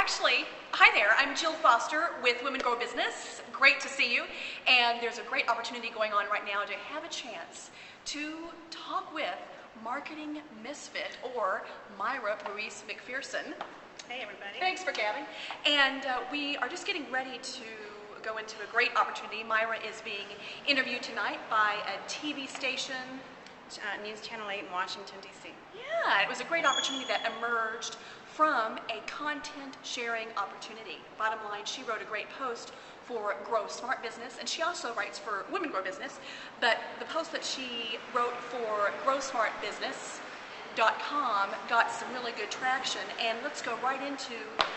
actually, hi there, I'm Jill Foster with Women Grow Business. Great to see you. And there's a great opportunity going on right now to have a chance to talk with marketing misfit, or Mayra Ruiz McPherson. Hey everybody. Thanks for coming. And we are just getting ready to go into a great opportunity. Mayra is being interviewed tonight by a TV station. News Channel 8 in Washington, D.C. Yeah, it was a great opportunity that emerged from a content sharing opportunity. Bottom line, she wrote a great post for Grow Smart Business, and she also writes for Women Grow Business, but the post that she wrote for GrowSmartBusiness.com got some really good traction, and let's go right into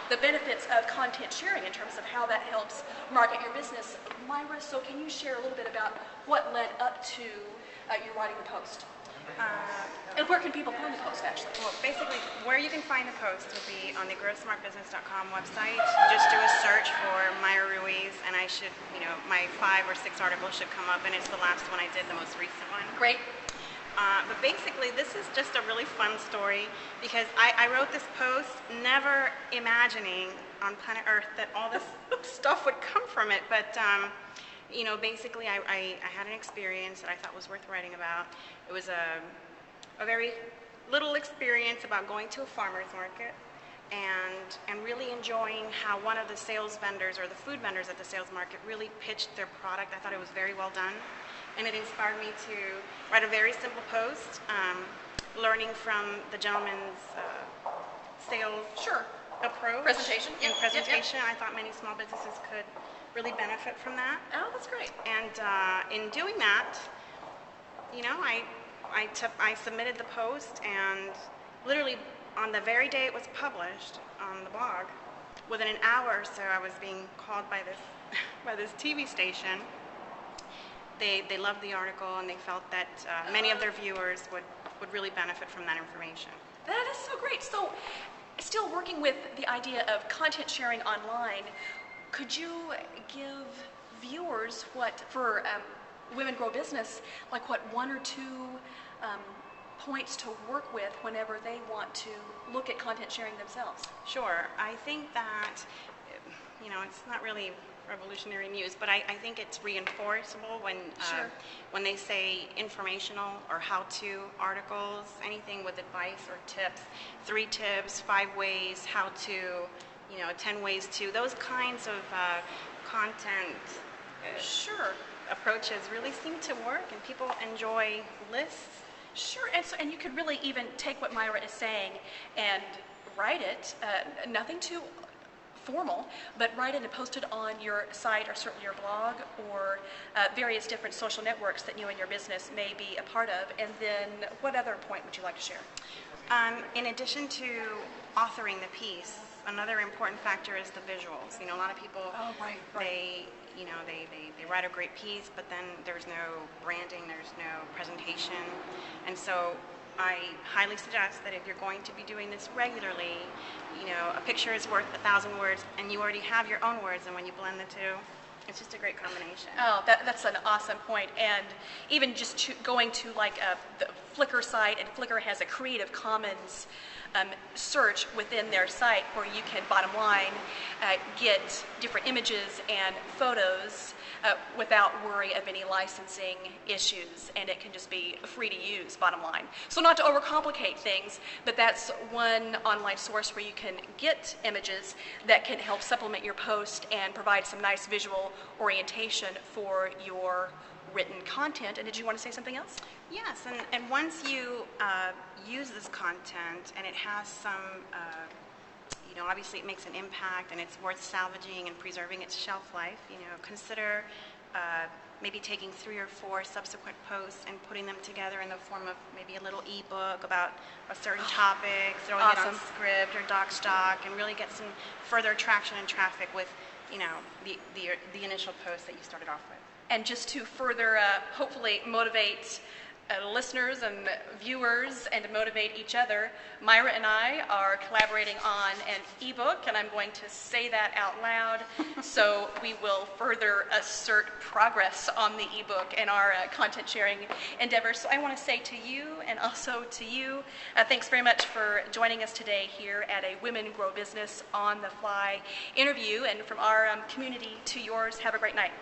the benefits of content sharing in terms of how that helps market your business. Mayra, so can you share a little bit about what led up to you writing the post? And where can people find the post, actually? Well, basically, where you can find the post will be on the GrowSmartBusiness.com website. Just do a search for Mayra Ruiz, and I should, my 5 or 6 articles should come up, and it's the last one I did, the most recent one. Great. But basically, this is just a really fun story because I wrote this post never imagining on planet Earth that all this stuff would come from it. But basically, I had an experience that I thought was worth writing about. It was a very little experience about going to a farmer's market and really enjoying how one of the sales vendors or the food vendors at the sales market really pitched their product. I thought it was very well done. And it inspired me to write a very simple post, learning from the gentleman's sales approach. Presentation. Yep. I thought many small businesses could really benefit from that. Oh, that's great. And in doing that, I submitted the post, and literally on the very day it was published on the blog, within an hour or so I was being called by this TV station. They loved the article, and they felt that many of their viewers would really benefit from that information. That is so great. So, still working with the idea of content sharing online, could you give viewers for Women Grow Business, like what 1 or 2 points to work with whenever they want to look at content sharing themselves? Sure. I think that, it's not really revolutionary news, but I think it's reinforceable when they say informational or how-to articles, anything with advice or tips, 3 tips, 5 ways, how to, 10 ways to, those kinds of content approaches really seem to work, and people enjoy lists. Sure, and you could really even take what Mayra is saying and write it, nothing too formal, but write it and post it on your site, or certainly your blog, or various different social networks that you and your business may be a part of. And then what other point would you like to share? In addition to authoring the piece, another important factor is the visuals. A lot of people, they write a great piece, but then there's no branding, there's no presentation. And so I highly suggest that if you're going to be doing this regularly, a picture is worth 1,000 words, and you already have your own words, and when you blend the two, it's just a great combination. Oh, that's an awesome point. And even just going to the Flickr site, and Flickr has a Creative Commons search within their site where you can, bottom line, get different images and photos without worry of any licensing issues, and it can just be free to use, bottom line. So not to overcomplicate things, but that's one online source where you can get images that can help supplement your post and provide some nice visual orientation for your written content. And did you want to say something else? Yes, and once you use this content and it has some, obviously it makes an impact and it's worth salvaging and preserving its shelf life, consider maybe taking 3 or 4 subsequent posts and putting them together in the form of maybe a little ebook about a certain topic, throwing it on Script or DocStock, and really get some further traction and traffic with, the initial post that you started off with. And just to further, hopefully, motivate listeners and viewers and to motivate each other, Mayra and I are collaborating on an ebook, and I'm going to say that out loud, so we will further assert progress on the ebook and our content sharing endeavors. So I want to say to you and also to you, thanks very much for joining us today here at a Women Grow Business on the Fly interview, and from our community to yours, have a great night.